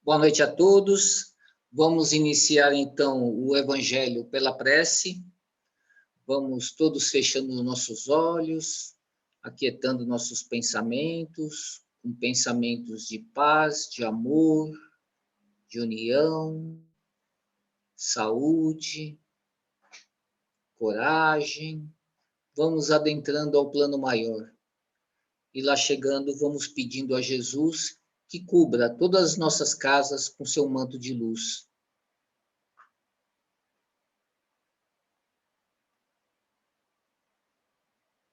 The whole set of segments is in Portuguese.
Boa noite a todos. Vamos iniciar, então, o Evangelho pela prece. Vamos todos fechando nossos olhos, aquietando nossos pensamentos, com pensamentos de paz, de amor, de união, saúde, coragem. Vamos adentrando ao plano maior. E lá chegando, vamos pedindo a Jesus que cubra todas as nossas casas com seu manto de luz.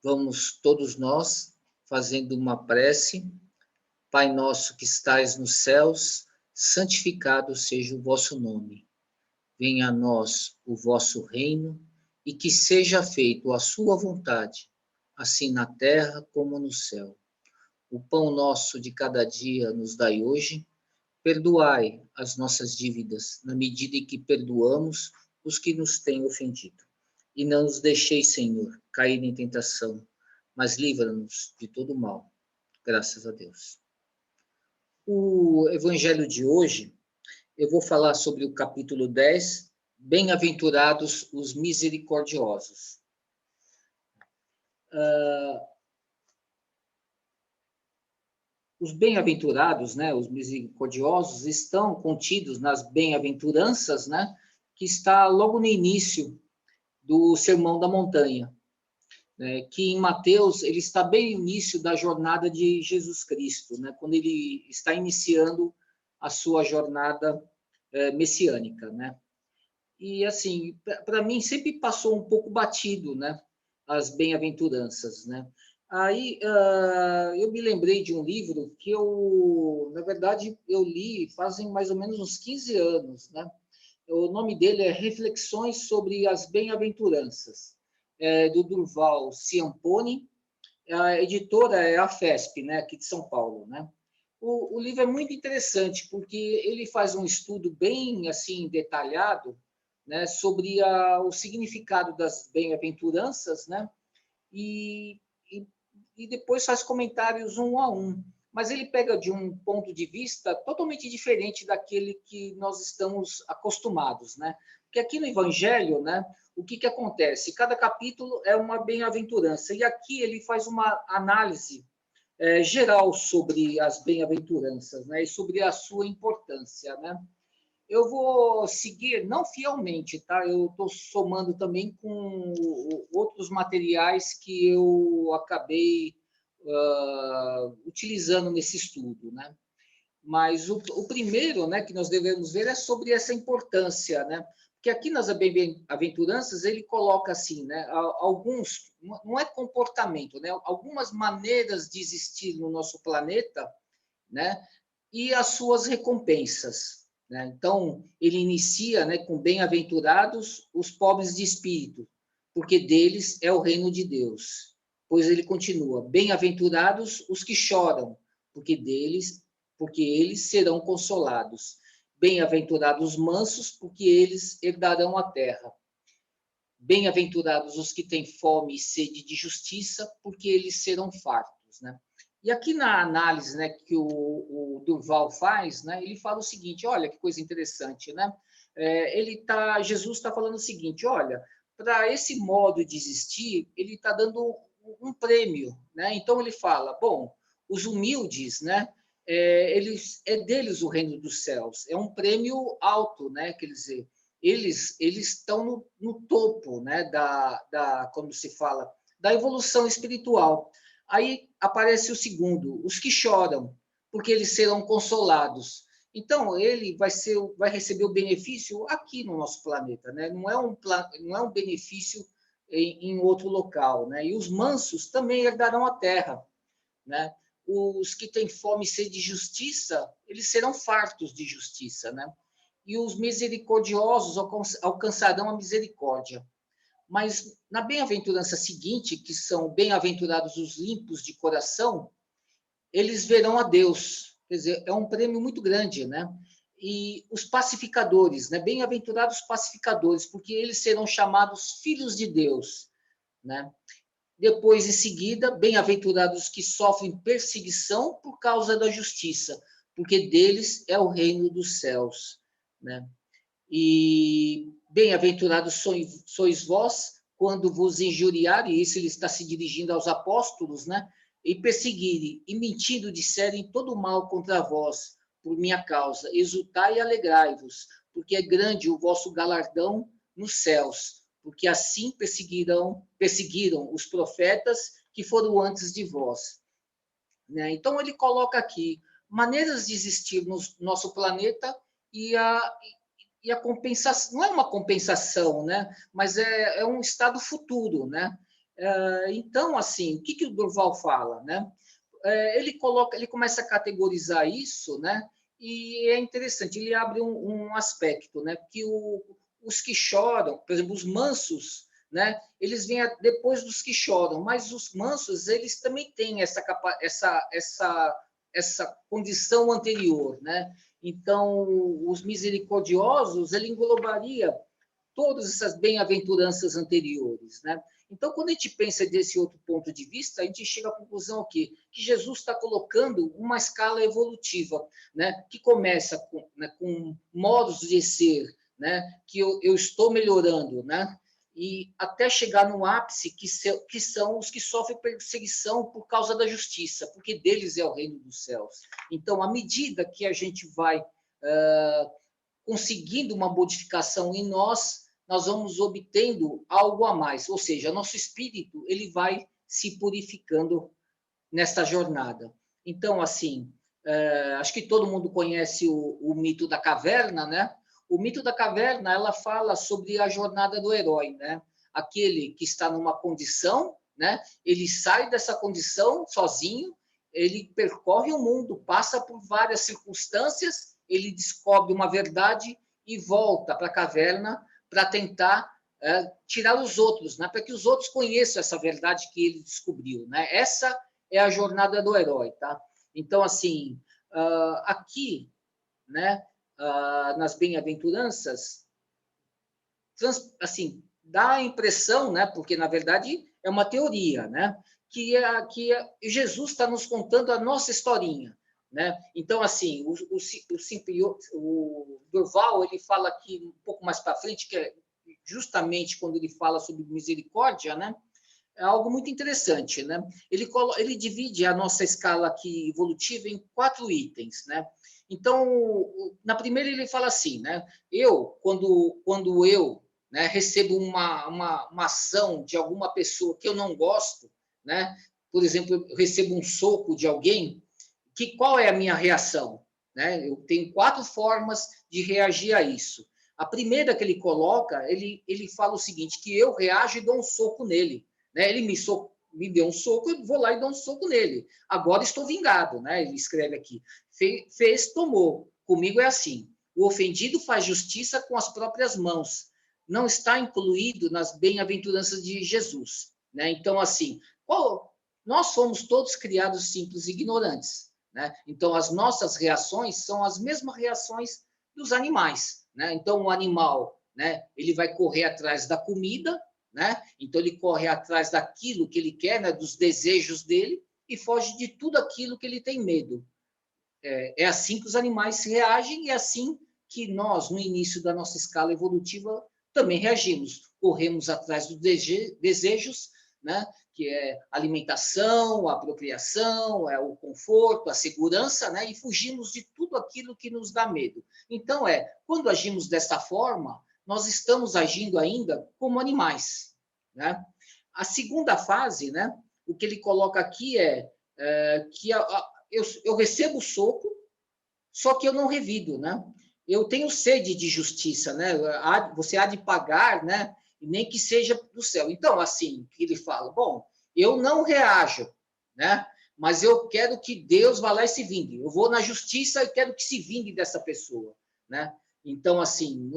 Vamos todos nós fazendo uma prece. Pai nosso que estais nos céus, santificado seja o vosso nome. Venha a nós o vosso reino e que seja feito a sua vontade, assim na terra como no céu. O pão nosso de cada dia nos dai hoje. Perdoai as nossas dívidas, na medida em que perdoamos os que nos têm ofendido. E não nos deixeis, Senhor, cair em tentação, mas livra-nos de todo mal. Graças a Deus. O evangelho de hoje, eu vou falar sobre o capítulo 10, Bem-aventurados os misericordiosos. Os bem-aventurados, né, os misericordiosos, estão contidos nas bem-aventuranças, né, que está logo no início do Sermão da Montanha, né, que em Mateus ele está bem no início da jornada de Jesus Cristo, né, quando ele está iniciando a sua jornada messiânica, né? E assim, para mim sempre passou um pouco batido, né, as bem-aventuranças, né? Aí eu me lembrei de um livro que na verdade, eu li fazem mais ou menos uns 15 anos, né? O nome dele é Reflexões sobre as Bem-aventuranças, do Durval Ciampone. A editora é a FESP, né, aqui de São Paulo, né? O livro é muito interessante porque ele faz um estudo bem assim detalhado, né, sobre o significado das bem-aventuranças, né? E, e, e depois faz comentários um a um. Mas ele pega de um ponto de vista totalmente diferente daquele que nós estamos acostumados, né? Porque aqui no Evangelho, né, o que acontece? Cada capítulo é uma bem-aventurança, e aqui ele faz uma análise geral sobre as bem-aventuranças, né, e sobre a sua importância, né? Eu vou seguir, não fielmente, tá? Eu estou somando também com outros materiais que eu acabei utilizando nesse estudo, né? Mas o primeiro, né, que nós devemos ver é sobre essa importância, né? Porque aqui nas bem-aventuranças ele coloca assim, né? Alguns, não é comportamento, né? Algumas maneiras de existir no nosso planeta, né? E as suas recompensas, né? Então ele inicia, né, com bem-aventurados os pobres de espírito, porque deles é o reino de Deus. Pois ele continua: bem-aventurados os que choram, porque eles serão consolados. Bem-aventurados os mansos, porque eles herdarão a terra. Bem-aventurados os que têm fome e sede de justiça, porque eles serão fartos, né? E aqui na análise, né, que o Durval faz, né, ele fala o seguinte: olha que coisa interessante, né? Jesus está falando o seguinte: olha, para esse modo de existir, ele está dando um prêmio, né? Então ele fala: bom, os humildes, né? É deles o reino dos céus. É um prêmio alto, né? Quer dizer, eles estão no topo, né? Como se fala, da evolução espiritual. Aí aparece o segundo: os que choram, porque eles serão consolados. Então, ele vai receber o benefício aqui no nosso planeta, né? Não é um benefício em outro local, né? E os mansos também herdarão a terra, né? Os que têm fome e sede de justiça, eles serão fartos de justiça, né? E os misericordiosos alcançarão a misericórdia. Mas na bem-aventurança seguinte, que são bem-aventurados os limpos de coração, eles verão a Deus. Quer dizer, é um prêmio muito grande, né? E os pacificadores, né? Bem-aventurados pacificadores, porque eles serão chamados filhos de Deus, né? Depois, em seguida, bem-aventurados que sofrem perseguição por causa da justiça, porque deles é o reino dos céus, né? E bem-aventurados sois vós quando vos injuriarem, e isso ele está se dirigindo aos apóstolos, né? E perseguirem, e mentindo disserem todo mal contra vós, por minha causa. Exultai e alegrai-vos, porque é grande o vosso galardão nos céus, porque assim perseguiram os profetas que foram antes de vós. Né? Então, ele coloca aqui maneiras de existir no nosso planeta e a compensação, não é uma compensação, né? Mas é um estado futuro, né? Então, assim, o que o Durval fala, né? Ele começa a categorizar isso, né? E é interessante, ele abre um aspecto, né? Que os que choram, por exemplo, os mansos, né? Eles vêm depois dos que choram, mas os mansos, eles também têm essa condição anterior, né? Então, os misericordiosos, ele englobaria todas essas bem-aventuranças anteriores, né? Então, quando a gente pensa desse outro ponto de vista, a gente chega à conclusão aqui, que Jesus está colocando uma escala evolutiva, né? Que começa com modos de ser, né? Que eu estou melhorando, né? E até chegar no ápice, que são os que sofrem perseguição por causa da justiça, porque deles é o reino dos céus. Então, à medida que a gente vai conseguindo uma modificação em nós, nós vamos obtendo algo a mais, ou seja, nosso espírito ele vai se purificando nesta jornada. Então, assim, acho que todo mundo conhece o mito da caverna, né? O mito da caverna, ela fala sobre a jornada do herói, né? Aquele que está numa condição, né? Ele sai dessa condição sozinho, ele percorre o mundo, passa por várias circunstâncias, ele descobre uma verdade e volta para a caverna para tentar tirar os outros, né? Para que os outros conheçam essa verdade que ele descobriu, né? Essa é a jornada do herói, tá? Então, assim, aqui, né, nas bem-aventuranças, assim, dá a impressão, né, porque na verdade é uma teoria, né, que Jesus está nos contando a nossa historinha, né? Então, assim, o Durval, ele fala aqui um pouco mais para frente, que é justamente quando ele fala sobre misericórdia, né? É algo muito interessante, né? Ele divide a nossa escala aqui evolutiva em 4 itens, né? Então, na primeira ele fala assim, né? Quando eu, né, recebo uma ação de alguma pessoa que eu não gosto, né? Por exemplo, eu recebo um soco de alguém, qual é a minha reação? Né? Eu tenho 4 formas de reagir a isso. A primeira que ele coloca, ele fala o seguinte, que eu reajo e dou um soco nele. Né? Ele me deu um soco, eu vou lá e dou um soco nele. Agora estou vingado, né? Ele escreve aqui. Fez, tomou. Comigo é assim. O ofendido faz justiça com as próprias mãos. Não está incluído nas bem-aventuranças de Jesus. Né? Então, assim, nós somos todos criados simples e ignorantes. Né? Então, as nossas reações são as mesmas reações dos animais. Né? Então, o animal, né, ele vai correr atrás da comida, né? Então, ele corre atrás daquilo que ele quer, né, dos desejos dele, e foge de tudo aquilo que ele tem medo. É assim que os animais reagem e é assim que nós, no início da nossa escala evolutiva, também reagimos. Corremos atrás dos desejos, né? Que é alimentação, a procriação, é o conforto, a segurança, né? E fugimos de tudo aquilo que nos dá medo. Então, quando agimos desta forma, nós estamos agindo ainda como animais, né? A segunda fase, né? O que ele coloca aqui que eu recebo o soco, só que eu não revido, né? Eu tenho sede de justiça, né? Você há de pagar, né? Nem que seja do céu. Então, assim, que ele fala, bom, eu não reajo, né? Mas eu quero que Deus vá lá e se vingue. Eu vou na justiça e quero que se vingue dessa pessoa, né? Então, assim,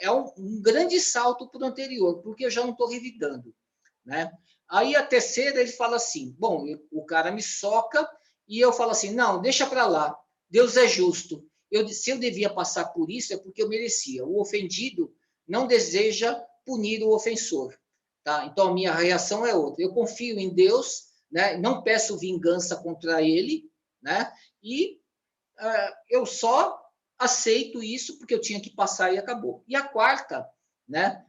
é um grande salto para o anterior, porque eu já não estou revidando, né? Aí a terceira, ele fala assim, bom, o cara me soca e eu falo assim, não, deixa para lá, Deus é justo. Se eu devia passar por isso, é porque eu merecia. O ofendido não deseja punir o ofensor. Tá? Então, a minha reação é outra. Eu confio em Deus, né? Não peço vingança contra ele, né? E eu só aceito isso porque eu tinha que passar e acabou. E a quarta, né,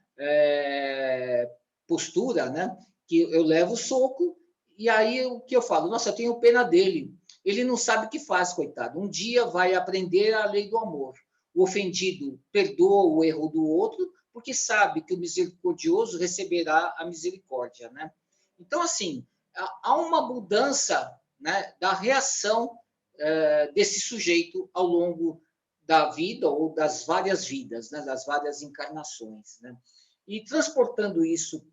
postura, né, que eu levo o soco e aí o que eu falo? Nossa, eu tenho pena dele. Ele não sabe o que faz, coitado. Um dia vai aprender a lei do amor. O ofendido perdoa o erro do outro porque sabe que o misericordioso receberá a misericórdia, né? Então, assim, há uma mudança, né, da reação desse sujeito ao longo da vida ou das várias vidas, né, das várias encarnações, né? E transportando isso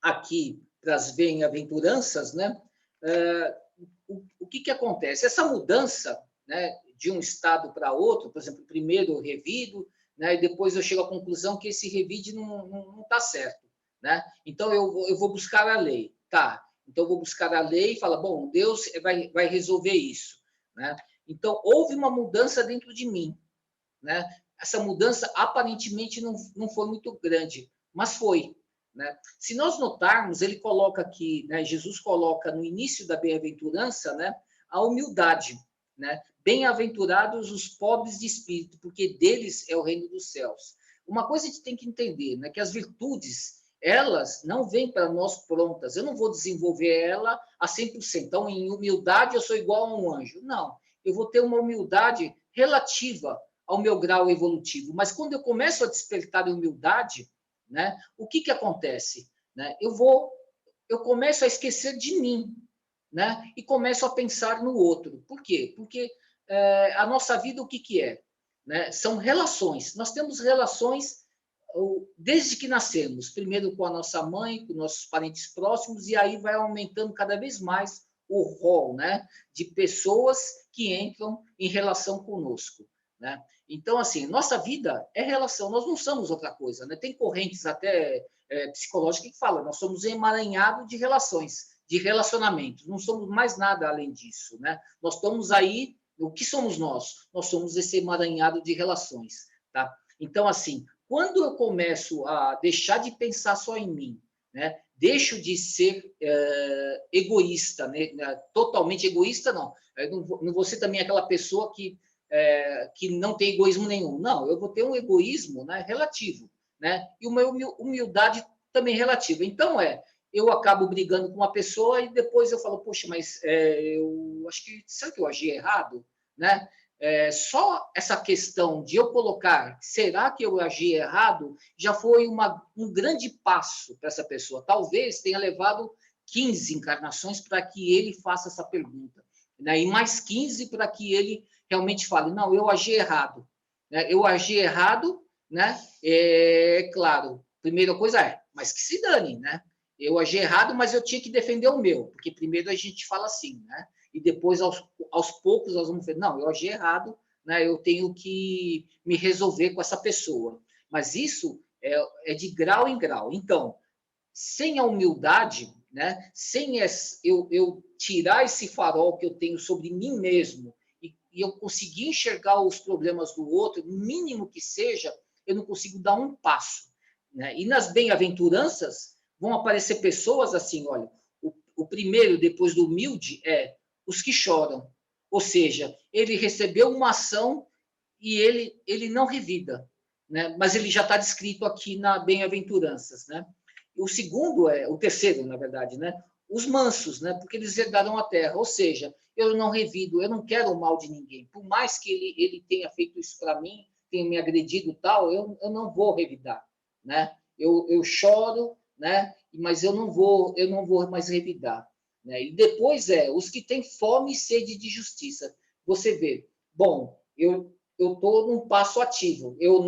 aqui para as bem-aventuranças, né, o que acontece? Essa mudança, né, de um estado para outro, por exemplo, primeiro eu revido, né, e depois eu chego à conclusão que esse revide não está certo, né? Então eu vou buscar a lei, tá? Então eu vou buscar a lei e fala, bom, Deus vai resolver isso, né? Então houve uma mudança dentro de mim, né? Essa mudança aparentemente não foi muito grande, mas foi, né? Se nós notarmos, ele coloca aqui, né, Jesus coloca no início da bem-aventurança, né, a humildade, né? Bem-aventurados os pobres de espírito, porque deles é o reino dos céus. Uma coisa a gente tem que entender, né, que as virtudes, elas não vêm para nós prontas. Eu não vou desenvolver ela a 100%. Então, em humildade, eu sou igual a um anjo. Não, eu vou ter uma humildade relativa ao meu grau evolutivo. Mas quando eu começo a despertar a humildade, né, o que acontece? Né? Eu começo a esquecer de mim, né, e começo a pensar no outro. Por quê? Porque a nossa vida, o que é? Né? São relações. Nós temos relações desde que nascemos, primeiro com a nossa mãe, com nossos parentes próximos, e aí vai aumentando cada vez mais o rol, né, de pessoas que entram em relação conosco, né? Então, assim, nossa vida é relação, nós não somos outra coisa, né? Tem correntes até psicológicas que falam, nós somos um emaranhado de relações, de relacionamentos, não somos mais nada além disso, né? Nós estamos aí, o que somos nós? Nós somos esse emaranhado de relações, tá? Então, assim, quando eu começo a deixar de pensar só em mim, né? Deixo de ser egoísta, né? Totalmente egoísta, não. Eu não vou ser também aquela pessoa que não tem egoísmo nenhum. Não, eu vou ter um egoísmo, né, relativo, né? E uma humildade também relativa. Então, eu acabo brigando com uma pessoa e depois eu falo, poxa, mas eu acho que, será que eu agi errado? Né? Só essa questão de eu colocar, será que eu agi errado, já foi um grande passo para essa pessoa. Talvez tenha levado 15 encarnações para que ele faça essa pergunta, né? E mais 15 para que ele realmente fale, não, eu agi errado. Né? Eu agi errado, né? Claro, primeira coisa mas que se dane, né? Eu agi errado, mas eu tinha que defender o meu, porque primeiro a gente fala assim, né? E depois, aos poucos, nós vamos ver, não, eu agi errado, né? Eu tenho que me resolver com essa pessoa. Mas isso é de grau em grau. Então, sem a humildade, né? Sem eu tirar esse farol que eu tenho sobre mim mesmo e eu conseguir enxergar os problemas do outro, mínimo que seja, eu não consigo dar um passo. Né? E nas bem-aventuranças vão aparecer pessoas assim, olha, o primeiro, depois do humilde, é os que choram. Ou seja, ele recebeu uma ação e ele não revida, né? Mas ele já está descrito aqui na Bem-aventuranças, né? O segundo o terceiro, na verdade, né? Os mansos, né? Porque eles herdaram a terra. Ou seja, eu não revido, eu não quero o mal de ninguém. Por mais que ele tenha feito isso para mim, tenha me agredido tal, eu não vou revidar, né? Eu choro, né? Mas eu não vou mais revidar, né? E depois os que têm fome e sede de justiça. Você vê, bom, eu estou num passo ativo. Eu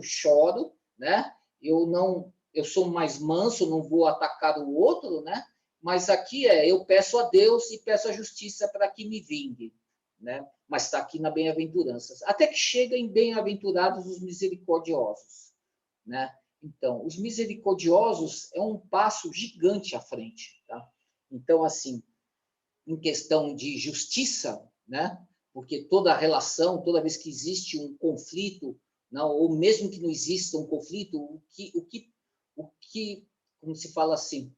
choro, né? Eu sou mais manso, não vou atacar o outro, né? Mas aqui eu peço a Deus e peço a justiça para que me vingue, né? Mas está aqui na bem-aventuranças. Até que chega em bem-aventurados os misericordiosos, né? Então, os misericordiosos é um passo gigante à frente, tá? Então, assim, em questão de justiça, né? Porque toda relação, toda vez que existe um conflito, não, ou mesmo que não exista um conflito, o que como se fala assim,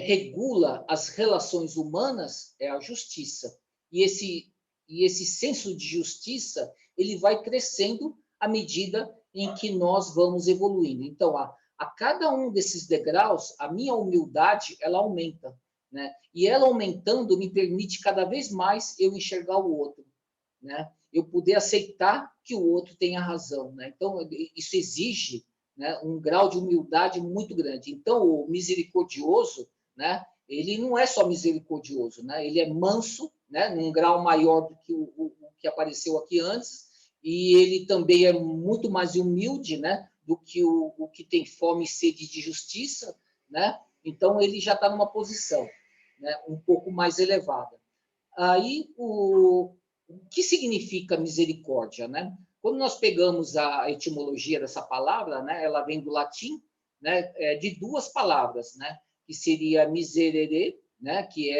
regula as relações humanas é a justiça. E e esse senso de justiça, ele vai crescendo à medida em que nós vamos evoluindo. Então, a cada um desses degraus, a minha humildade, ela aumenta, né? E ela aumentando me permite cada vez mais eu enxergar o outro, né? Eu poder aceitar que o outro tenha razão, né? Então, isso exige, né, um grau de humildade muito grande. Então, o misericordioso, né, ele não é só misericordioso, né? Ele é manso, né, num grau maior do que o que apareceu aqui antes, e ele também é muito mais humilde, né, do que o que tem fome e sede de justiça, né? Então, ele já está numa posição, né, um pouco mais elevada. Aí, o que significa misericórdia, né? Quando nós pegamos a etimologia dessa palavra, né, ela vem do latim, né, de duas palavras, né, que seria miserere, né, que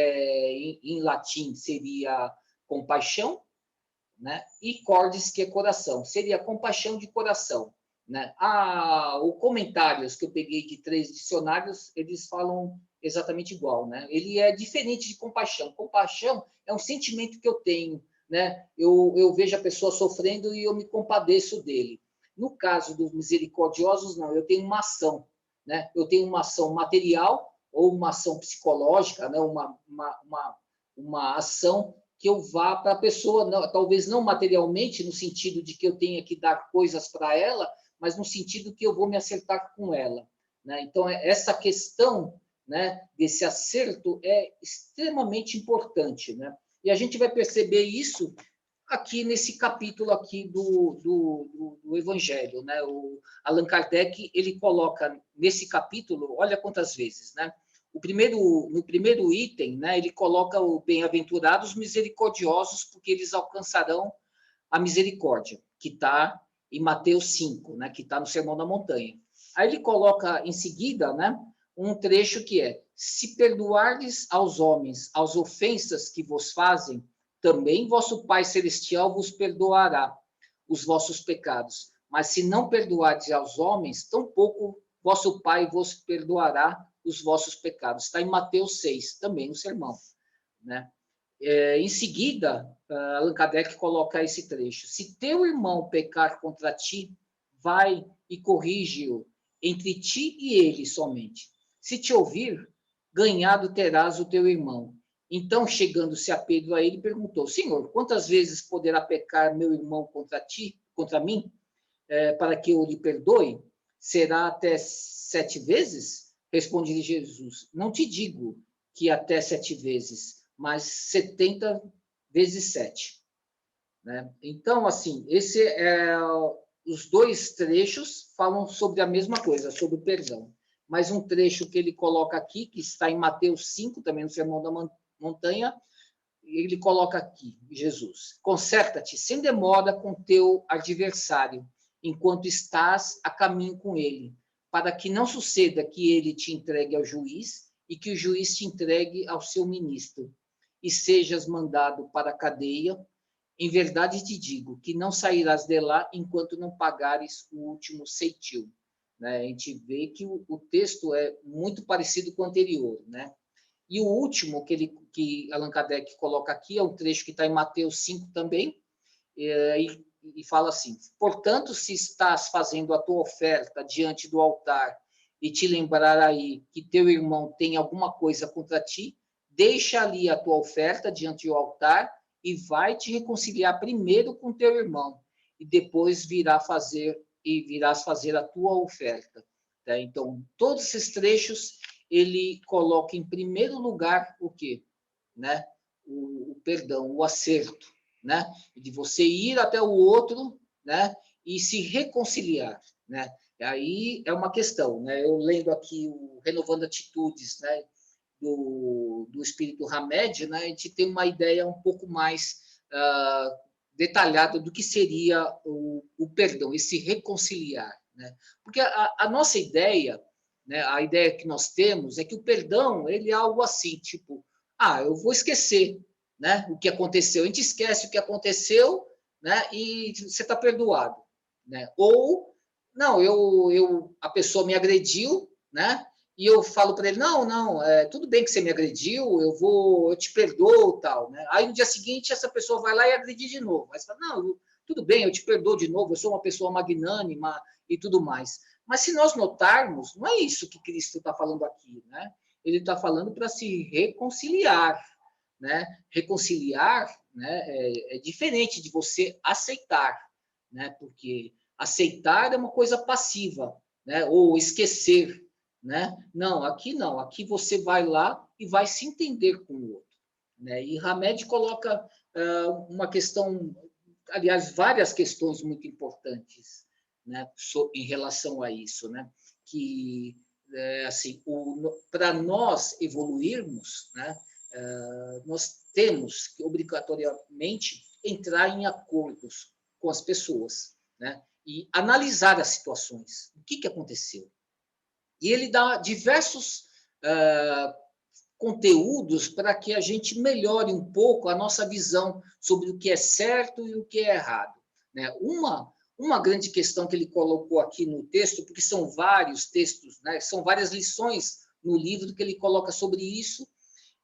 em latim seria compaixão, né, e cordis, que é coração, seria compaixão de coração, né? O comentários que eu peguei de 3 dicionários, eles falam exatamente igual, né? Ele é diferente de compaixão. Compaixão é um sentimento que eu tenho, né? Eu vejo a pessoa sofrendo e eu me compadeço dele. No caso dos misericordiosos, não, eu tenho uma ação, né? Eu tenho uma ação material ou uma ação psicológica, né? Uma ação que eu vá para a pessoa, não, talvez não materialmente, no sentido de que eu tenha que dar coisas para ela, mas no sentido que eu vou me acertar com ela, né? Então, essa questão, né, desse acerto é extremamente importante, né? E a gente vai perceber isso aqui nesse capítulo aqui do Evangelho, né? O Allan Kardec, ele coloca nesse capítulo, olha quantas vezes, né? No primeiro item, né, ele coloca o bem-aventurados misericordiosos, porque eles alcançarão a misericórdia, que está em Mateus 5, né, que está no Sermão da Montanha. Aí ele coloca em seguida, né, um trecho que é: se perdoardes aos homens as ofensas que vos fazem, também vosso Pai Celestial vos perdoará os vossos pecados. Mas se não perdoardes aos homens, tampouco vosso Pai vos perdoará os vossos pecados. Está em Mateus 6, também no sermão, né? Em seguida, Allan Kardec coloca esse trecho: se teu irmão pecar contra ti, vai e corrige-o entre ti e ele somente. Se te ouvir, ganhado terás o teu irmão. Então, chegando-se a Pedro a ele, perguntou: Senhor, quantas vezes poderá pecar meu irmão contra ti, contra mim, para que eu lhe perdoe? Será até 7 vezes? Responde-lhe Jesus: não te digo que até 7 vezes, mas 70 vezes 7. Né? Então, assim, os dois trechos falam sobre a mesma coisa, sobre o perdão. Mas um trecho que ele coloca aqui, que está em Mateus 5, também no Sermão da Montanha, ele coloca aqui, Jesus: conserta-te sem demora com teu adversário, enquanto estás a caminho com ele, para que não suceda que ele te entregue ao juiz e que o juiz te entregue ao seu ministro, e sejas mandado para a cadeia. Em verdade te digo que não sairás de lá enquanto não pagares o último ceitil. Né? A gente vê que o texto é muito parecido com o anterior, né? E o último que Allan Kardec coloca aqui é um trecho que está em Mateus 5 também, e fala assim: portanto, se estás fazendo a tua oferta diante do altar e te lembrar aí que teu irmão tem alguma coisa contra ti, deixa ali a tua oferta diante do altar e vai te reconciliar primeiro com teu irmão, e depois virás fazer a tua oferta. Tá? Então, todos esses trechos ele coloca em primeiro lugar o quê? Né? O perdão, o acerto, né? De você ir até o outro, né? E se reconciliar, né? Aí é uma questão, né? Eu lendo aqui o Renovando Atitudes, né? Do Espírito Hamed, né? A gente tem uma ideia um pouco mais detalhada do que seria o perdão, esse reconciliar, né? Porque a nossa ideia, né, a ideia que nós temos é que o perdão ele é algo assim, tipo, eu vou esquecer, né, o que aconteceu. A gente esquece o que aconteceu, né, e você está perdoado, né? Ou não, a pessoa me agrediu, né? e eu falo para ele, não, tudo bem que você me agrediu, eu te perdoo, tal, né? Aí no dia seguinte essa pessoa vai lá e agride de novo. Aí você fala, não, tudo bem, eu te perdoo de novo, eu sou uma pessoa magnânima e tudo mais. Mas se nós notarmos, não é isso que Cristo está falando aqui, né? Ele está falando para se reconciliar, né? Reconciliar, né, é diferente de você aceitar, né? Porque aceitar é uma coisa passiva, né? Ou esquecer, né? Não, aqui você vai lá e vai se entender com o outro, né? E Hamed coloca uma questão, aliás, várias questões muito importantes, né, em relação a isso, né? Que assim, para nós evoluirmos, né, nós temos que obrigatoriamente entrar em acordos com as pessoas, né? E analisar as situações. O que aconteceu? E ele dá diversos conteúdos para que a gente melhore um pouco a nossa visão sobre o que é certo e o que é errado, né? Uma grande questão que ele colocou aqui no texto, porque são vários textos, né? São várias lições no livro que ele coloca sobre isso,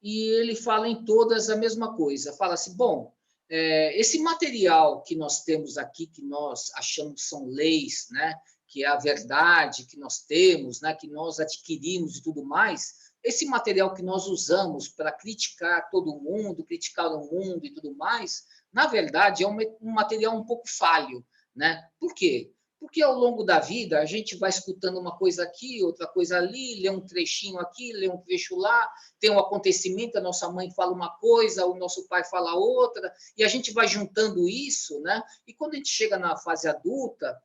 e ele fala em todas a mesma coisa. Fala assim, bom, esse material que nós temos aqui, que nós achamos que são leis, né? Que é a verdade que nós temos, né? Que nós adquirimos e tudo mais, esse material que nós usamos para criticar todo mundo, criticar o mundo e tudo mais, na verdade, é um material um pouco falho, né? Por quê? Porque ao longo da vida a gente vai escutando uma coisa aqui, outra coisa ali, lê um trechinho aqui, lê um trecho lá, tem um acontecimento, a nossa mãe fala uma coisa, o nosso pai fala outra, e a gente vai juntando isso, né? E quando a gente chega na fase adulta,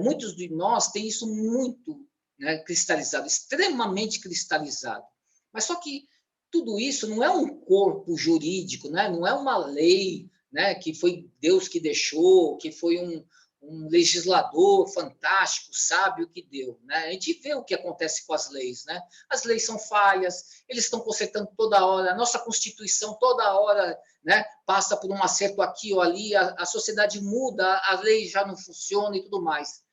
muitos de nós têm isso muito, né, cristalizado, extremamente cristalizado. Mas só que tudo isso não é um corpo jurídico, né? Não é uma lei, né, que foi Deus que deixou, que foi um legislador fantástico, sábio que deu, né? A gente vê o que acontece com as leis, né? As leis são falhas, eles estão consertando toda hora, a nossa Constituição toda hora, né, passa por um acerto aqui ou ali, a sociedade muda, a lei já não funciona e tudo mais.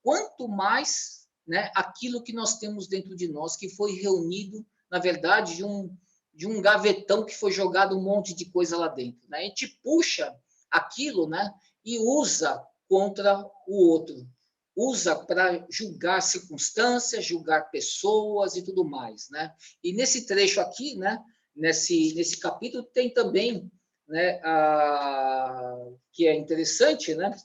Quanto mais, né, aquilo que nós temos dentro de nós, que foi reunido, na verdade, de um gavetão que foi jogado um monte de coisa lá dentro, né? A gente puxa aquilo, né, e usa contra o outro. Usa para julgar circunstâncias, julgar pessoas e tudo mais, né? E nesse trecho aqui, né, nesse capítulo, tem também, né, que é interessante, né,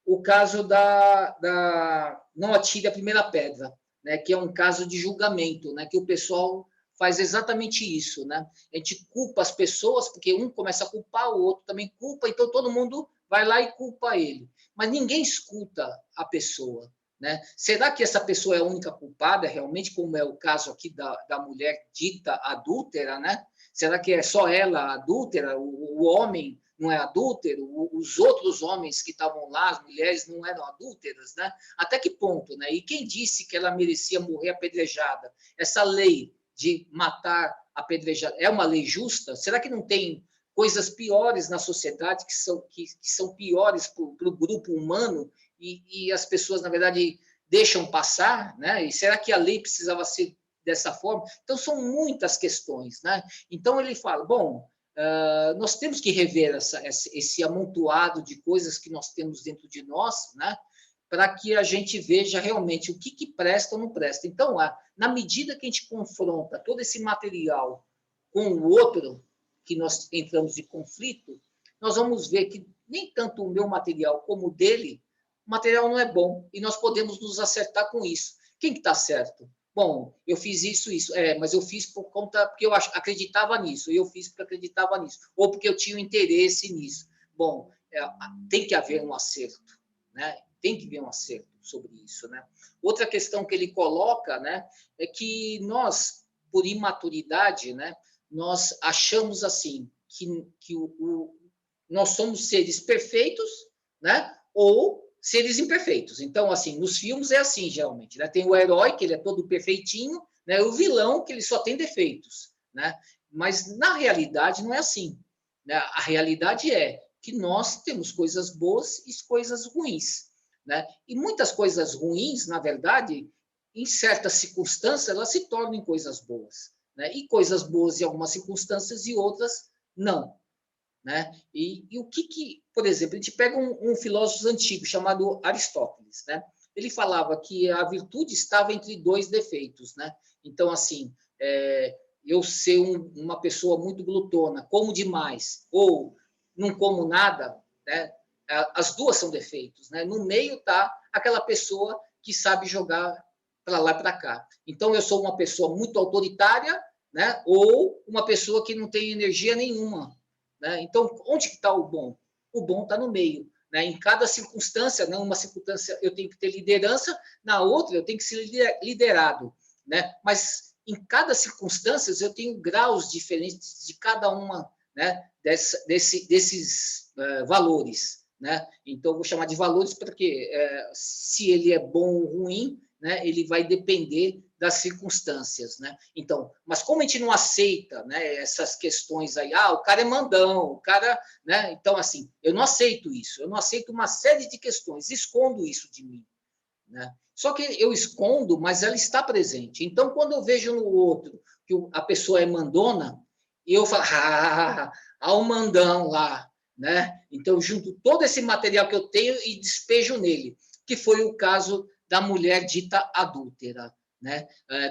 o caso da não atire a primeira pedra, né, que é um caso de julgamento, né, que o pessoal faz exatamente isso, né? A gente culpa as pessoas, porque um começa a culpar, o outro também culpa, então todo mundo vai lá e culpa ele. Mas ninguém escuta a pessoa, né? Será que essa pessoa é a única culpada, realmente, como é o caso aqui da mulher dita adúltera, né? Será que é só ela adúltera, o homem não é adúltero, os outros homens que estavam lá, as mulheres, não eram adúlteras, né? Até que ponto, né? E quem disse que ela merecia morrer apedrejada? Essa lei de matar apedrejada é uma lei justa? Será que não tem coisas piores na sociedade que são piores para o grupo humano e as pessoas, na verdade, deixam passar, né? E será que a lei precisava ser dessa forma? Então, são muitas questões, né? Então, ele fala, bom, nós temos que rever esse amontoado de coisas que nós temos dentro de nós, né? Para que a gente veja realmente o que presta ou não presta. Então, na medida que a gente confronta todo esse material com o outro, que nós entramos em conflito, nós vamos ver que nem tanto o meu material como o dele, o material não é bom, e nós podemos nos acertar com isso. Quem que está certo? Bom, eu fiz isso, mas eu fiz por conta, porque eu acreditava nisso, e eu fiz porque acreditava nisso, ou porque eu tinha um interesse nisso. Bom, tem que haver um acerto, né? Tem que haver um acerto sobre isso, né? Outra questão que ele coloca, né, é que nós, por imaturidade, né, nós achamos assim que nós somos seres perfeitos, né, ou seres imperfeitos. Então, assim, nos filmes é assim, geralmente, né? Tem o herói, que ele é todo perfeitinho, né? O vilão, que ele só tem defeitos, né? Mas, na realidade, não é assim, né? A realidade é que nós temos coisas boas e coisas ruins, né? E muitas coisas ruins, na verdade, em certas circunstâncias, elas se tornam em coisas boas, né? E coisas boas em algumas circunstâncias e outras não, né? E o que, por exemplo, a gente pega um filósofo antigo chamado Aristóteles, né? Ele falava que a virtude estava entre dois defeitos, né? Então, assim, eu ser uma pessoa muito glutona, como demais, ou não como nada, né? As duas são defeitos, né? No meio está aquela pessoa que sabe jogar para lá e para cá. Então, eu sou uma pessoa muito autoritária, né? Ou uma pessoa que não tem energia nenhuma, né? Então, onde está o bom? O bom está no meio. Né? Em cada circunstância, né? Uma circunstância eu tenho que ter liderança, na outra eu tenho que ser liderado. Né? Mas em cada circunstância eu tenho graus diferentes de cada uma, né? desses valores. Né? Então, eu vou chamar de valores porque se ele é bom ou ruim, né? Ele vai depender das circunstâncias, né? Então, mas como a gente não aceita, né, essas questões aí, o cara é mandão, o cara, né? Então, assim, eu não aceito isso, eu não aceito uma série de questões, escondo isso de mim, né? Só que eu escondo, mas ela está presente. Então, quando eu vejo no outro que a pessoa é mandona, eu falo, há um mandão lá, né? Então, eu junto todo esse material que eu tenho e despejo nele, que foi o caso da mulher dita adúltera. Né?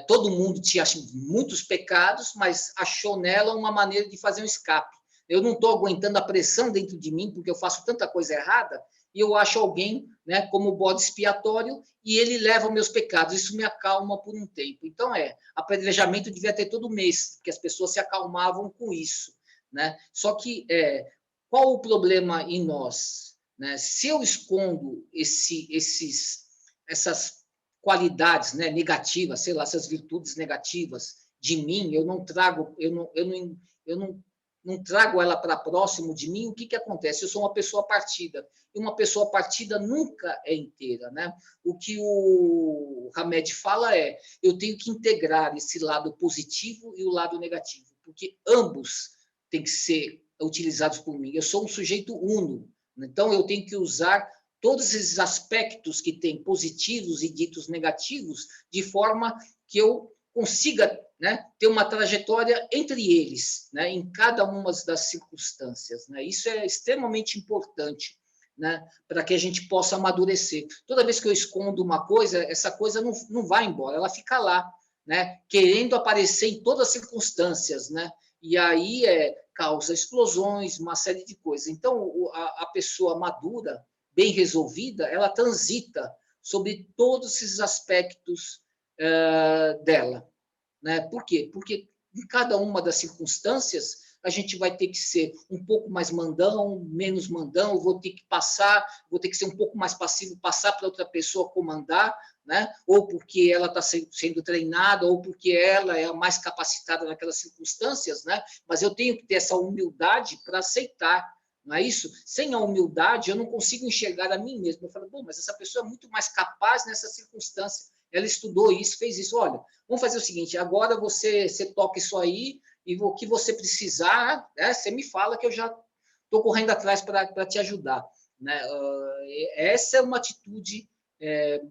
Todo mundo tinha muitos pecados, mas achou nela uma maneira de fazer um escape. Eu não estou aguentando a pressão dentro de mim, porque eu faço tanta coisa errada, e eu acho alguém, né, como bode expiatório, e ele leva meus pecados. Isso me acalma por um tempo. Então, apedrejamento devia ter todo mês, porque as pessoas se acalmavam com isso. Né? Só que, qual o problema em nós? Né? Se eu escondo essas qualidades, né, negativas, sei lá, essas virtudes negativas de mim, eu não trago, não trago ela para próximo de mim, o que acontece? Eu sou uma pessoa partida, e uma pessoa partida nunca é inteira, né? O que o Hamed fala eu tenho que integrar esse lado positivo e o lado negativo, porque ambos têm que ser utilizados por mim. Eu sou um sujeito uno, então eu tenho que usar todos esses aspectos que tem positivos e ditos negativos, de forma que eu consiga, né, ter uma trajetória entre eles, né, em cada uma das circunstâncias. Né? Isso é extremamente importante, né, para que a gente possa amadurecer. Toda vez que eu escondo uma coisa, essa coisa não vai embora, ela fica lá, né, querendo aparecer em todas as circunstâncias, né? E aí causa explosões, uma série de coisas. Então, a pessoa madura, bem resolvida, ela transita sobre todos esses aspectos dela. Né? Por quê? Porque em cada uma das circunstâncias a gente vai ter que ser um pouco mais mandão, menos mandão, vou ter que passar, vou ter que ser um pouco mais passivo, passar para outra pessoa comandar, né? Ou porque ela está sendo treinada, ou porque ela é a mais capacitada naquelas circunstâncias, né? Mas eu tenho que ter essa humildade para aceitar. Não é isso? Sem a humildade, eu não consigo enxergar a mim mesmo. Eu falo, bom, mas essa pessoa é muito mais capaz nessa circunstância. Ela estudou isso, fez isso. Olha, vamos fazer o seguinte, agora você toca isso aí, e o que você precisar, né, você me fala que eu já estou correndo atrás para te ajudar. Né? Essa é uma atitude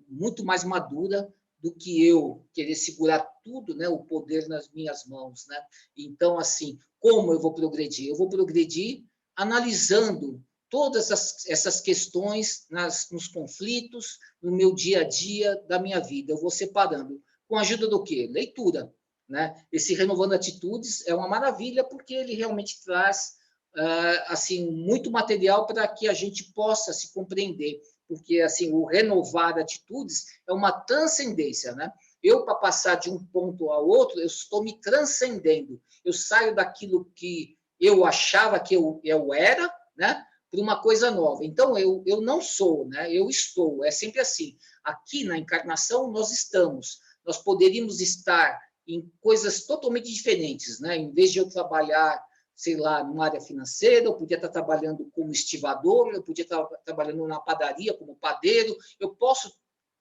muito mais madura do que eu querer segurar tudo, né, o poder nas minhas mãos. Né? Então, assim, como eu vou progredir? Eu vou progredir analisando todas essas questões nos conflitos, no meu dia a dia da minha vida. Eu vou separando. Com a ajuda do quê? Leitura. Né? Esse Renovando Atitudes é uma maravilha, porque ele realmente traz assim, muito material para que a gente possa se compreender. Porque assim, o renovar atitudes é uma transcendência. Né? Eu, para passar de um ponto ao outro, eu estou me transcendendo. Eu saio daquilo que eu achava que eu era, né, para uma coisa nova. Então, eu não sou, né, eu estou. É sempre assim. Aqui na encarnação, nós estamos. Nós poderíamos estar em coisas totalmente diferentes. Né? Em vez de eu trabalhar, sei lá, numa área financeira, eu podia estar trabalhando como estivador, eu podia estar trabalhando na padaria como padeiro, eu posso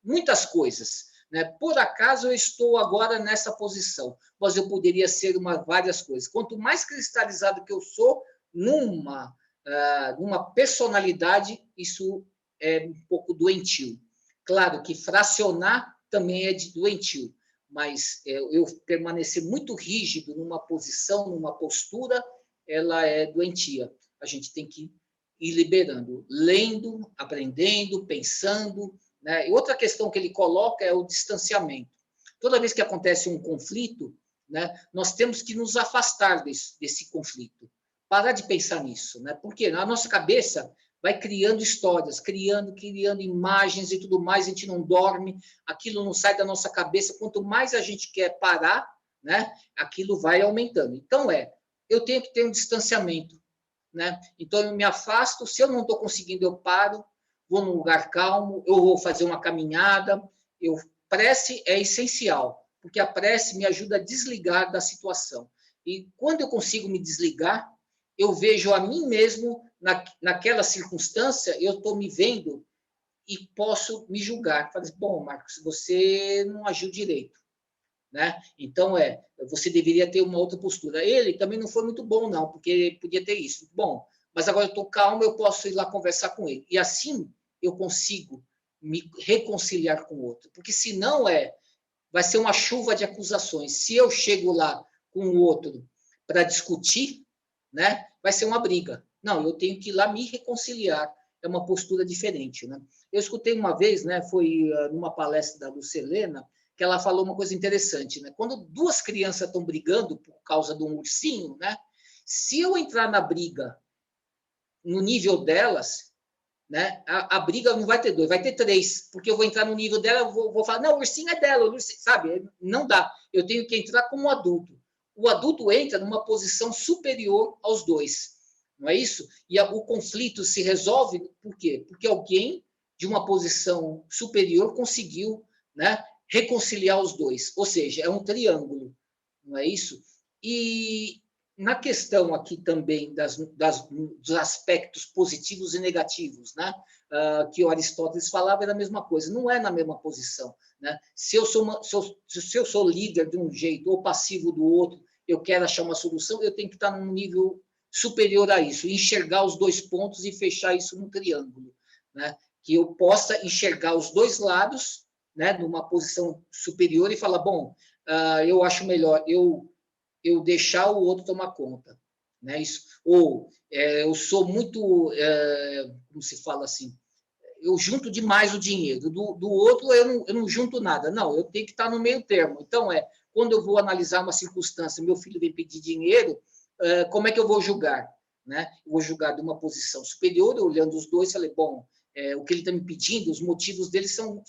muitas coisas. Né? Por acaso eu estou agora nessa posição, mas eu poderia ser várias coisas. Quanto mais cristalizado que eu sou numa personalidade, isso é um pouco doentio. Claro que fracionar também é doentio. Mas eu permanecer muito rígido numa posição, numa postura, ela é doentia. A gente tem que ir liberando, lendo, aprendendo, pensando, né? E outra questão que ele coloca é o distanciamento. Toda vez que acontece um conflito, né, nós temos que nos afastar desse conflito. Parar de pensar nisso, né? Porque na nossa cabeça vai criando histórias, criando imagens e tudo mais, a gente não dorme, aquilo não sai da nossa cabeça, quanto mais a gente quer parar, né, aquilo vai aumentando. Então, eu tenho que ter um distanciamento, né? Então, eu me afasto, se eu não estou conseguindo, eu paro, vou num lugar calmo, eu vou fazer uma caminhada, prece é essencial, porque a prece me ajuda a desligar da situação. E quando eu consigo me desligar, eu vejo a mim mesmo naquela circunstância, eu estou me vendo e posso me julgar. Falei, bom, Marcos, você não agiu direito, né? Então, você deveria ter uma outra postura. Ele também não foi muito bom, não, porque podia ter isso. Bom, mas agora eu estou calmo, eu posso ir lá conversar com ele. E assim eu consigo me reconciliar com o outro. Porque senão vai ser uma chuva de acusações. Se eu chego lá com o outro para discutir, né, vai ser uma briga. Não, eu tenho que ir lá me reconciliar. É uma postura diferente, né? Eu escutei uma vez, né, foi numa palestra da Lucelena, que ela falou uma coisa interessante, né? Quando duas crianças estão brigando por causa de um ursinho, né? Se eu entrar na briga no nível delas, né? A briga não vai ter dois, vai ter três, porque eu vou entrar no nível dela, eu vou falar, não, o ursinho é dela, o ursinho, sabe? Não dá. Eu tenho que entrar como adulto. O adulto entra numa posição superior aos dois, não é isso? E o conflito se resolve por quê? Porque alguém de uma posição superior conseguiu, né, reconciliar os dois. Ou seja, é um triângulo, não é isso? E na questão aqui também dos aspectos positivos e negativos, né? Que o Aristóteles falava era a mesma coisa, não é na mesma posição. Né? Se eu sou líder de um jeito ou passivo do outro, eu quero achar uma solução, eu tenho que estar num nível superior a isso, enxergar os dois pontos e fechar isso num triângulo. Né? Que eu possa enxergar os dois lados, né, numa posição superior e falar, bom, eu acho melhor eu deixar o outro tomar conta, né? Isso. Ou eu sou muito, como se fala assim, eu junto demais o dinheiro, do outro eu não junto nada, não, eu tenho que estar no meio termo. Então, quando eu vou analisar uma circunstância, meu filho vem pedir dinheiro, como é que eu vou julgar? Né? Eu vou julgar de uma posição superior, olhando os dois, falei, bom, o que ele está me pedindo, os motivos dele são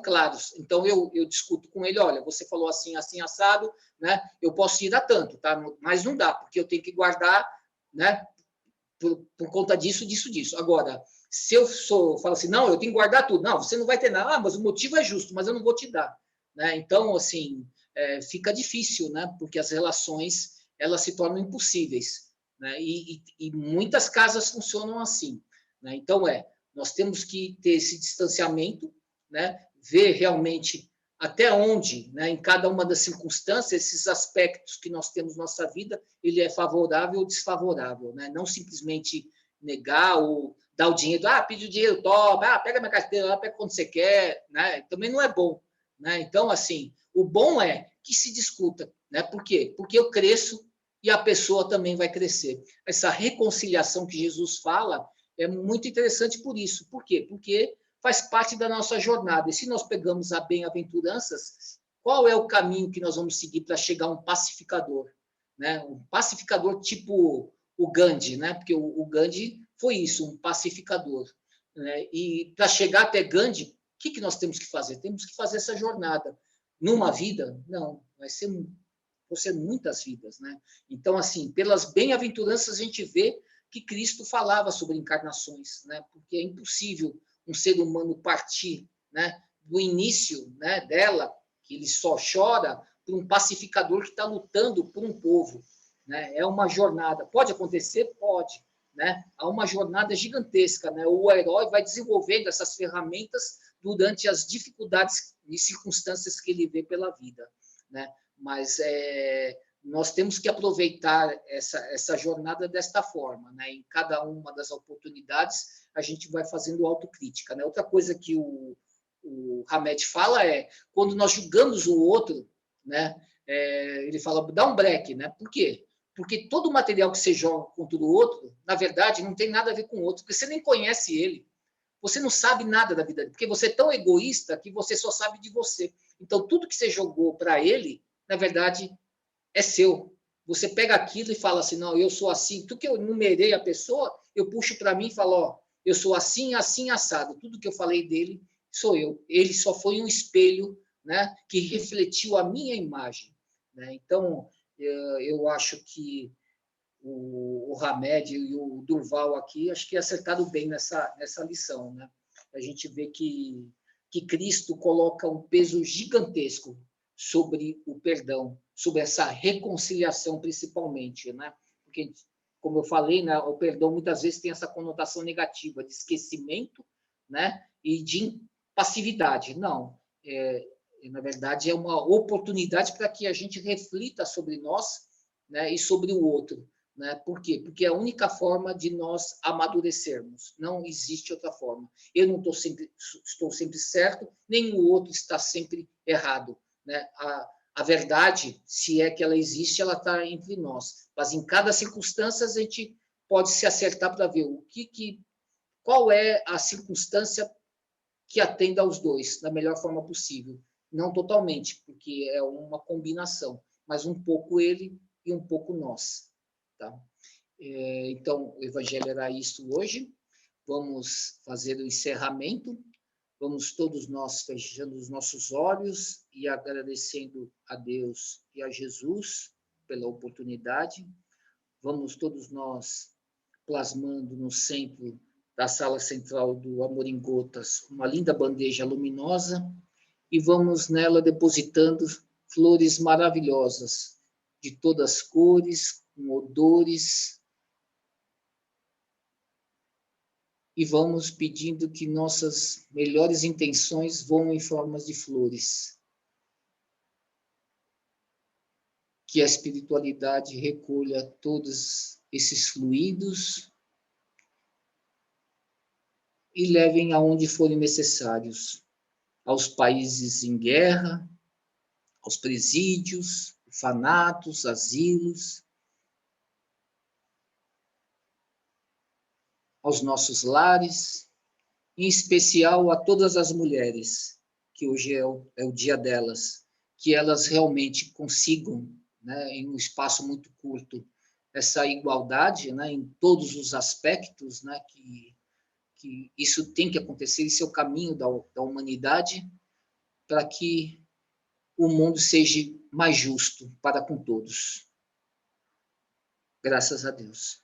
claros. Então, eu discuto com ele, olha, você falou assim, assim, assado, né? Eu posso ir a tanto, tá? Mas não dá, porque eu tenho que guardar, né? Por conta disso, disso. Agora, se eu falo assim, não, eu tenho que guardar tudo. Não, você não vai ter nada. Ah, mas o motivo é justo, mas eu não vou te dar. Né? Então, assim, fica difícil, né? Porque as relações, elas se tornam impossíveis. Né? E muitas casas funcionam assim. Né? Então, nós temos que ter esse distanciamento, né? Ver realmente até onde, né, em cada uma das circunstâncias, esses aspectos que nós temos na nossa vida, ele é favorável ou desfavorável, né? Não simplesmente negar ou dar o dinheiro, pede o dinheiro, toma, pega minha carteira, pega quando você quer, né? Também não é bom, né? Então, assim, o bom é que se discuta, né? Por quê? Porque eu cresço e a pessoa também vai crescer. Essa reconciliação que Jesus fala é muito interessante por isso. Por quê? Porque faz parte da nossa jornada. E se nós pegamos a bem-aventuranças, qual é o caminho que nós vamos seguir para chegar a um pacificador? Né? Um pacificador tipo o Gandhi, né? Porque o Gandhi foi isso, um pacificador. Né? E para chegar até Gandhi, o que nós temos que fazer? Temos que fazer essa jornada. Numa vida? Não, vai ser muitas vidas. Né? Então, assim, pelas bem-aventuranças a gente vê que Cristo falava sobre encarnações, né? Porque é impossível um ser humano partir, né, do início, né, dela, que ele só chora, por um pacificador que está lutando por um povo. Né? É uma jornada. Pode acontecer? Pode. Né? Há uma jornada gigantesca. Né? O herói vai desenvolvendo essas ferramentas durante as dificuldades e circunstâncias que ele vê pela vida. Né? Mas nós temos que aproveitar essa jornada desta forma. Né? Em cada uma das oportunidades, a gente vai fazendo autocrítica. Né? Outra coisa que o o Hamed fala é, quando nós julgamos o outro, né, ele fala, dá um break, né? Por quê? Porque todo o material que você joga contra o outro, na verdade, não tem nada a ver com o outro, porque você nem conhece ele. Você não sabe nada da vida dele, porque você é tão egoísta que você só sabe de você. Então, tudo que você jogou para ele, na verdade, é seu. Você pega aquilo e fala assim, não, eu sou assim. Tudo que eu numerei a pessoa, eu puxo para mim e falo, ó, eu sou assim, assim, assado. Tudo que eu falei dele, sou eu. Ele só foi um espelho, né, que refletiu a minha imagem. Né? Então, eu acho que o Hamed e o Durval aqui, acho que acertaram bem nessa lição. Né? A gente vê que Cristo coloca um peso gigantesco sobre o perdão, sobre essa reconciliação, principalmente. Né? Porque, como eu falei, né, o perdão muitas vezes tem essa conotação negativa de esquecimento, né, e de passividade. Não, na verdade, é uma oportunidade para que a gente reflita sobre nós, né, e sobre o outro. Né? Por quê? Porque é a única forma de nós amadurecermos. Não existe outra forma. Eu não estou sempre certo, nem o outro está sempre errado. Né? A verdade, se é que ela existe, ela está entre nós. Mas em cada circunstância a gente pode se acertar para ver qual é a circunstância que atenda aos dois da melhor forma possível. Não totalmente, porque é uma combinação, mas um pouco ele e um pouco nós. Tá? Então, o Evangelho era isso hoje. Vamos fazer o encerramento. Vamos todos nós fechando os nossos olhos e agradecendo a Deus e a Jesus pela oportunidade. Vamos todos nós plasmando no centro da sala central do Amor em Gotas uma linda bandeja luminosa e vamos nela depositando flores maravilhosas de todas as cores, com odores, e vamos pedindo que nossas melhores intenções voem em formas de flores. Que a espiritualidade recolha todos esses fluidos e levem aonde forem necessários, aos países em guerra, aos presídios, orfanatos, asilos, aos nossos lares, em especial a todas as mulheres, que hoje é o dia delas, que elas realmente consigam, né, em um espaço muito curto, essa igualdade, né, em todos os aspectos, né, que isso tem que acontecer, esse é o caminho da humanidade, para que o mundo seja mais justo para com todos. Graças a Deus.